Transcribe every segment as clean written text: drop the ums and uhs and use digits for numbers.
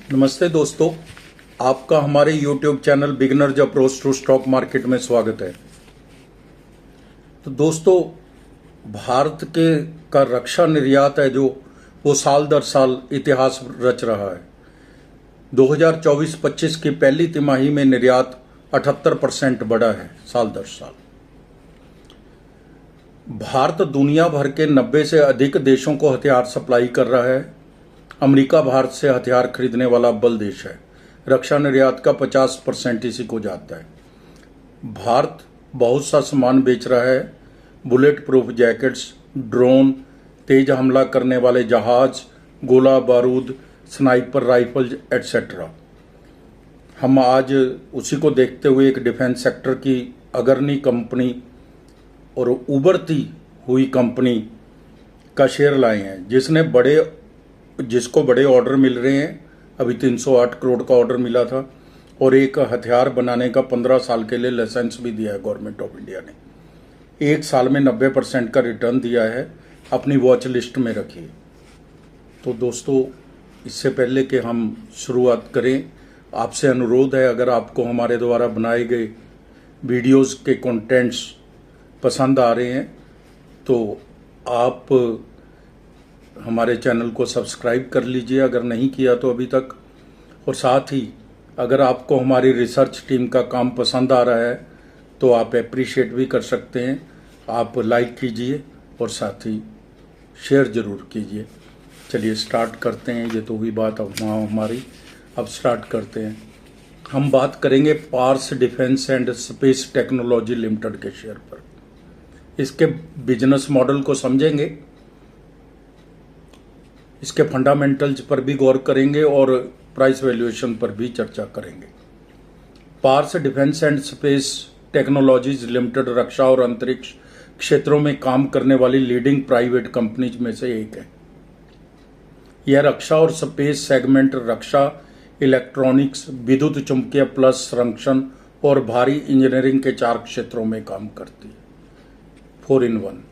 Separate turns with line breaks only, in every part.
नमस्ते दोस्तों, आपका हमारे YouTube channel beginners approach to stock market में स्वागत है। तो दोस्तों, भारत के का रक्षा निर्यात है जो वो साल दर साल इतिहास रच रहा है। 2024-25 की पहली तिमाही में निर्यात 78% बढ़ा है साल दर साल। भारत दुनिया भर के 90 से अधिक देशों को हथियार सप्लाई कर रहा है। अमेरिका भारत से हथियार खरीदने वाला अव्वल देश है। रक्षा निर्यात का 50% इसी को जाता है। भारत बहुत सा सामान बेच रहा है, बुलेट प्रूफ जैकेट्स, ड्रोन, तेज हमला करने वाले जहाज, गोला बारूद, स्नाइपर राइफल्स एटसेट्रा। हम आज उसी को देखते हुए एक डिफेंस सेक्टर की अग्रणी कंपनी और उभरती हुई कंपनी का शेयर लाए हैं, जिसको बड़े ऑर्डर मिल रहे हैं। अभी 308 करोड़ का ऑर्डर मिला था और एक हथियार बनाने का 15 साल के लिए लाइसेंस भी दिया है गवर्नमेंट ऑफ इंडिया ने। एक साल में 90% का रिटर्न दिया है, अपनी वॉच लिस्ट में रखिए। तो दोस्तों, इससे पहले कि हम शुरुआत करें, आपसे अनुरोध है, अगर आपको हमारे द्वारा बनाए गए वीडियोस के कंटेंट्स पसंद आ रहे हैं तो आप हमारे चैनल को सब्सक्राइब कर लीजिए अगर नहीं किया तो अभी तक। और साथ ही अगर आपको हमारी रिसर्च टीम का काम पसंद आ रहा है तो आप अप्रिशिएट भी कर सकते हैं। आप लाइक कीजिए और साथ ही शेयर ज़रूर कीजिए। चलिए स्टार्ट करते हैं। ये तो हुई बात अब हमारी। अब स्टार्ट करते हैं। हम बात करेंगे Paras defence and space technology limited के शेयर पर। इसके बिजनेस मॉडल को समझेंगे, इसके फंडामेंटल्स पर भी गौर करेंगे और प्राइस वैल्यूएशन पर भी चर्चा करेंगे। Paras defence and space technologies limited रक्षा और अंतरिक्ष क्षेत्रों में काम करने वाली लीडिंग प्राइवेट कंपनीज में से एक है। यह रक्षा और स्पेस सेगमेंट रक्षा, इलेक्ट्रॉनिक्स, विद्युत चुंबकीय प्लस संरक्षण और भारी इंजीनियरिंग के 4 क्षेत्रों में काम करती है। 4 in 1।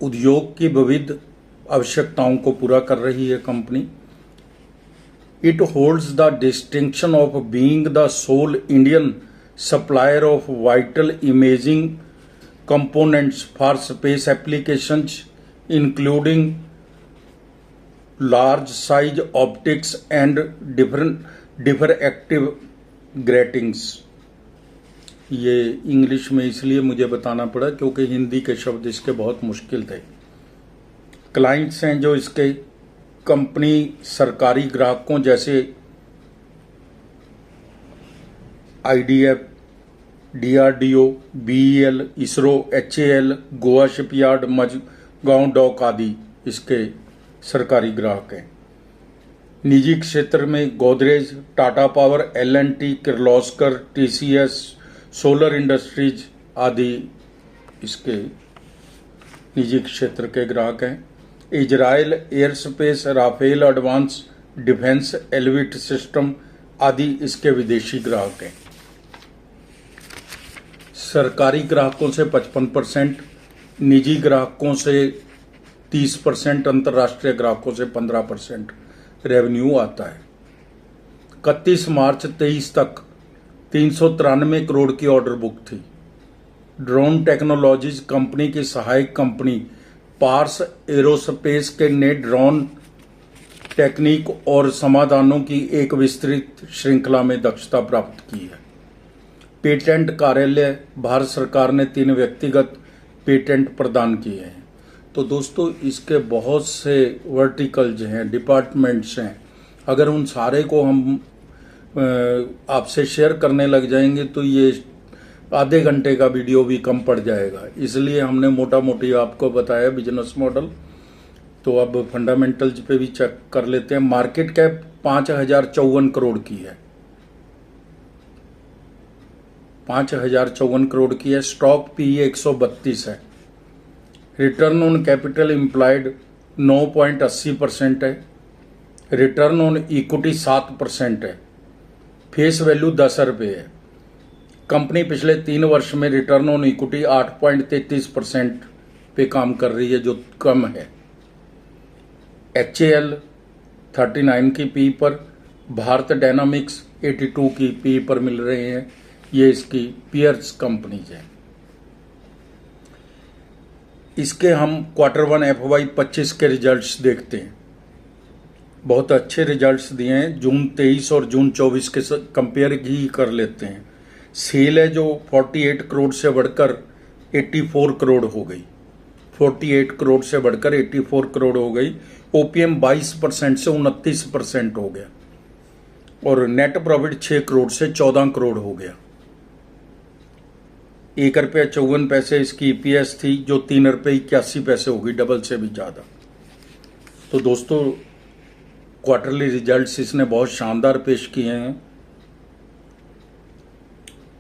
उद्योग की विविध आवश्यकताओं को पूरा कर रही है company. It holds the distinction of being the sole Indian supplier of vital imaging components for space applications including large size optics and diffractive gratings. ये इंग्लिश में इसलिए मुझे बताना पड़ा क्योंकि हिंदी के शब्द इसके बहुत मुश्किल थे। क्लाइंट्स हैं जो इसके कंपनी सरकारी ग्राहकों जैसे IDF, DRDO, BEL, ISRO, HAL, Goa shipyard, Mazagon dock आदि इसके सरकारी ग्राहक हैं। निजी क्षेत्र में Godrej, Tata power, L and T, Kirloskar, TCS, solar industries आदि इसके निजी क्षेत्र के ग्राहक हैं। Israel airspace, Rafael advance defence elevate system आदि इसके विदेशी ग्राहक हैं। सरकारी ग्राहकों से 55%, निजी ग्राहकों से 30%, अंतर्राष्ट्रीय ग्राहकों से 15% रेवेन्यू आता है। 31 मार्च 23 तक 393 करोड़ की ऑर्डर बुक थी। ड्रोन टेक्नोलॉजीज कंपनी की सहायक कंपनी पार्स एरोस्पेस के ने ड्रोन टेक्निक और समाधानों की एक विस्तृत श्रृंखला में दक्षता प्राप्त की है। पेटेंट कार्यालय भारत सरकार ने 3 व्यक्तिगत पेटेंट प्रदान किए हैं। तो दोस्तों, इसके बहुत से वर्टिकल्स हैं, डिपार्टमेंट्स हैं। अगर उन सारे को हम आपसे शेयर करने लग जाएंगे तो ये आधे घंटे का वीडियो भी कम पड़ जाएगा। इसलिए हमने मोटा मोटी आपको बताया बिजनेस मॉडल। तो अब फंडामेंटल्स पे भी चेक कर लेते हैं। मार्केट कैप 5054 करोड़ की है। 5054 करोड़ की है। स्टॉक पी 132 है। रिटर्न ऑन कैपिटल एम्प्लॉयड 9.80% है। रिटर्न ऑन इक्विटी 7% है। फेस वैल्यू 10 रुपये है। कंपनी पिछले 3 वर्ष में रिटर्न ऑन इक्विटी 8.33% पे काम कर रही है, जो कम है। HAL 39 की पी पर, भारत डायनामिक्स 82 की पी पर मिल रहे हैं। ये इसकी पीयर्स कंपनीज हैं। इसके हम Q1 FY 25 के रिजल्ट्स देखते हैं। बहुत अच्छे रिजल्ट्स दिए हैं। जून 23 और जून 24 के कंपेयर ही कर लेते हैं। सेल है जो 48 करोड़ से बढ़कर 84 करोड़ हो गई। 48 करोड़ से बढ़कर 84 करोड़ हो गई। OPM 22% से 29% हो गया और नेट प्रॉफिट 6 करोड़ से 14 करोड़ हो गया। ₹1.54 इसकी EPS थी जो ₹3.81 होगी, डबल से भी ज़्यादा। तो दोस्तों क्वार्टरली रिजल्ट्स इसने बहुत शानदार पेश किए हैं।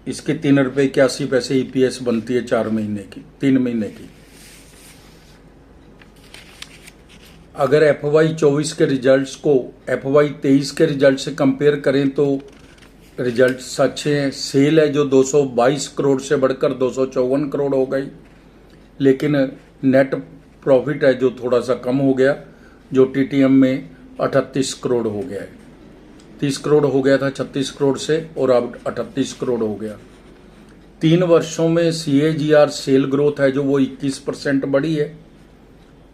इसके ₹3.81 EPS बनती है 3 महीने की। अगर FY 24 के रिजल्ट्स को FY 23 के रिजल्ट से कंपेयर करें तो रिजल्ट्स अच्छे हैं। सेल है जो 222 करोड़ से बढ़कर 254 करोड़ हो गई, लेकिन नेट प्रॉफिट है जो थोड़ा सा कम हो गया, जो TTM में 38 करोड़ हो गया है। 30 करोड़ हो गया था 36 करोड़ से और अब 38 करोड़ हो गया। 3 वर्षों में CAGR सेल ग्रोथ है जो वो 21% बढ़ी है।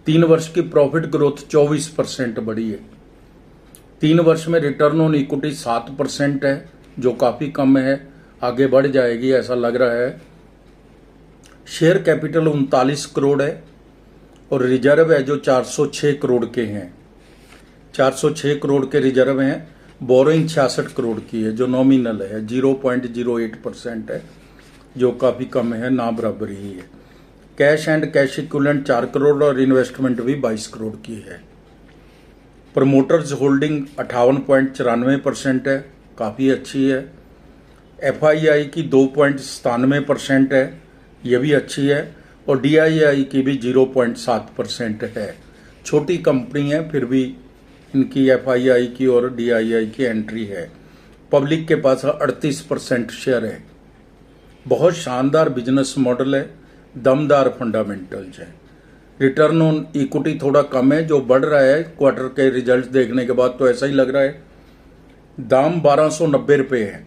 3 वर्ष की प्रॉफिट ग्रोथ 24% बढ़ी है। 3 वर्ष में रिटर्न ऑन इक्विटी 7% है जो काफ़ी कम है, आगे बढ़ जाएगी ऐसा लग रहा है। शेयर कैपिटल 39 करोड़ है और रिजर्व है जो 406 करोड़ के हैं। 406 करोड़ के रिजर्व हैं। बोरोइंग 66 करोड़ की है जो नॉमिनल है, 0.08% है जो काफ़ी कम है, ना बराबर ही है। Cash and cash equivalent 4 crore और इन्वेस्टमेंट भी 22 करोड़ की है। प्रमोटर्स होल्डिंग 58.94% है, काफ़ी अच्छी है। FII की 2.97% है, ये भी अच्छी है। और DII की भी 0.7% है। छोटी कंपनी है फिर भी इनकी FII की और DII की एंट्री है। पब्लिक के पास 38% शेयर है। बहुत शानदार बिजनेस मॉडल है, दमदार फंडामेंटल्स है। रिटर्न ऑन इक्विटी थोड़ा कम है जो बढ़ रहा है क्वार्टर के रिजल्ट्स देखने के बाद, तो ऐसा ही लग रहा है। दाम ₹1290 है।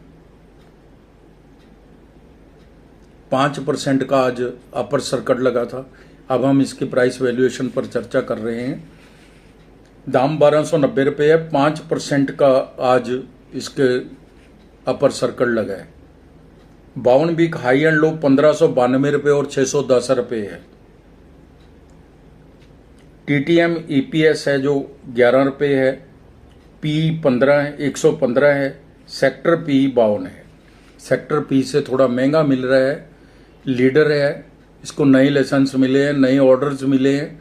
5% का आज अपर सर्किट लगा था। अब हम इसकी प्राइस वैल्यूएशन पर चर्चा कर रहे हैं। दाम ₹1290 है, 5% का आज इसके अपर सर्किट लगा है। 52 वीक हाई एंड लो ₹1592 और ₹610 है। TTM EPS है जो ₹11 है। PE 15 है, 115 है। सेक्टर PE 52 है। सेक्टर PE से थोड़ा महंगा मिल रहा है। लीडर है, इसको नए लाइसेंस मिले हैं, नए ऑर्डर्स मिले हैं,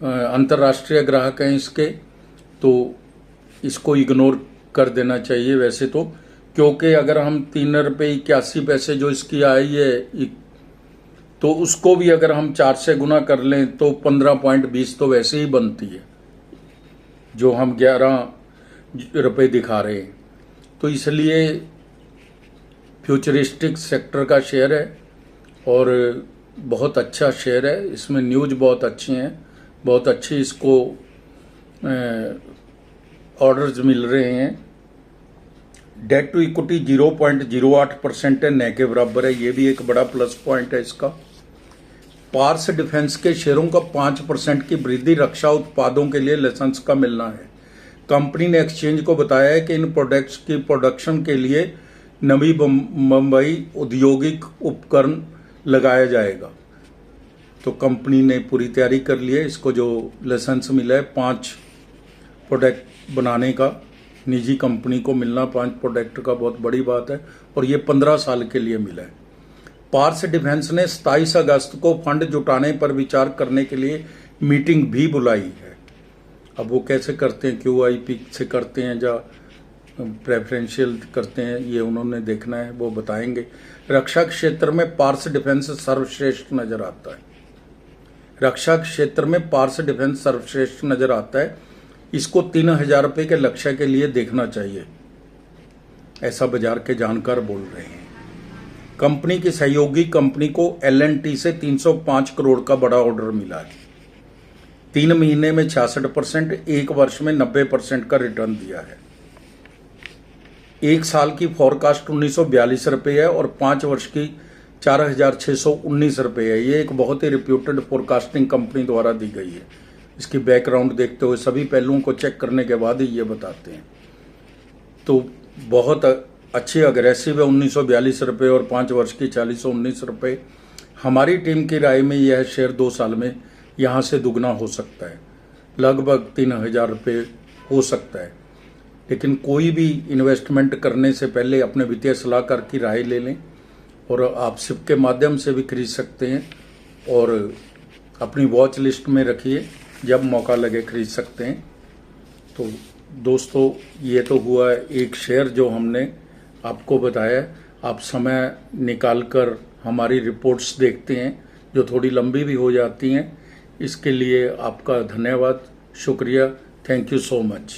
अंतर्राष्ट्रीय ग्राहक हैं इसके, तो इसको इग्नोर कर देना चाहिए वैसे तो, क्योंकि अगर हम ₹3.81 जो इसकी आई है तो उसको भी अगर हम 4 से गुना कर लें तो 15.20 तो वैसे ही बनती है जो हम ₹11 दिखा रहे हैं। तो इसलिए फ्यूचरिस्टिक सेक्टर का शेयर है और बहुत अच्छा शेयर है। इसमें न्यूज़ बहुत अच्छी हैं, बहुत अच्छी इसको ऑर्डर्स मिल रहे हैं। डेट टू इक्विटी 0.08% है, न के बराबर है, ये भी एक बड़ा प्लस पॉइंट है इसका। पार्स डिफेंस के शेयरों का 5% की वृद्धि रक्षा उत्पादों के लिए लाइसेंस का मिलना है। कंपनी ने एक्सचेंज को बताया है कि इन प्रोडक्ट्स की प्रोडक्शन के लिए नवी मुंबई औद्योगिक उपकरण लगाया जाएगा। तो कंपनी ने पूरी तैयारी कर ली है। इसको जो लाइसेंस मिला है 5 प्रोडक्ट बनाने का, निजी कंपनी को मिलना 5 प्रोडक्ट का बहुत बड़ी बात है और ये 15 साल के लिए मिला है। पार्स डिफेंस ने 27 अगस्त को फंड जुटाने पर विचार करने के लिए मीटिंग भी बुलाई है। अब वो कैसे करते हैं, QIP से करते हैं या प्रेफरेंशियल करते हैं, ये उन्होंने देखना है, वो बताएंगे। रक्षा क्षेत्र में पार्स डिफेंस सर्वश्रेष्ठ नजर आता है। रक्षा क्षेत्र में पार्स डिफेंस सर्वश्रेष्ठ नजर आता है। इसको ₹3000 के लक्ष्य के लिए देखना चाहिए, ऐसा बाजार के जानकार बोल रहे हैं। कंपनी की सहयोगी कंपनी को L&T से 305 करोड़ का बड़ा ऑर्डर मिला है। 3 महीने में 66%, एक वर्ष में 90% का रिटर्न दिया है। एक साल की फोरकास्ट 1942 रुपये है और 5 वर्ष की 4619 रुपये है। ये एक बहुत ही रिप्यूटेड फोरकास्टिंग कंपनी द्वारा दी गई है। इसकी बैकग्राउंड देखते हुए सभी पहलुओं को चेक करने के बाद ही ये बताते हैं। तो बहुत अच्छी अग्रेसिव है 1942 रुपये और 5 वर्ष की 4619 रुपये। हमारी टीम की राय में यह शेयर 2 साल में यहाँ से दुगना हो सकता है, लगभग 3000 रुपये हो सकता है। लेकिन कोई भी इन्वेस्टमेंट करने से पहले अपने वित्तीय सलाहकार की राय ले लें और आप सिप के माध्यम से भी खरीद सकते हैं और अपनी वॉच लिस्ट में रखिए, जब मौका लगे खरीद सकते हैं। तो दोस्तों, ये तो हुआ एक शेयर जो हमने आपको बताया। आप समय निकाल कर हमारी रिपोर्ट्स देखते हैं जो थोड़ी लंबी भी हो जाती हैं। इसके लिए आपका धन्यवाद, शुक्रिया, थैंक यू सो मच।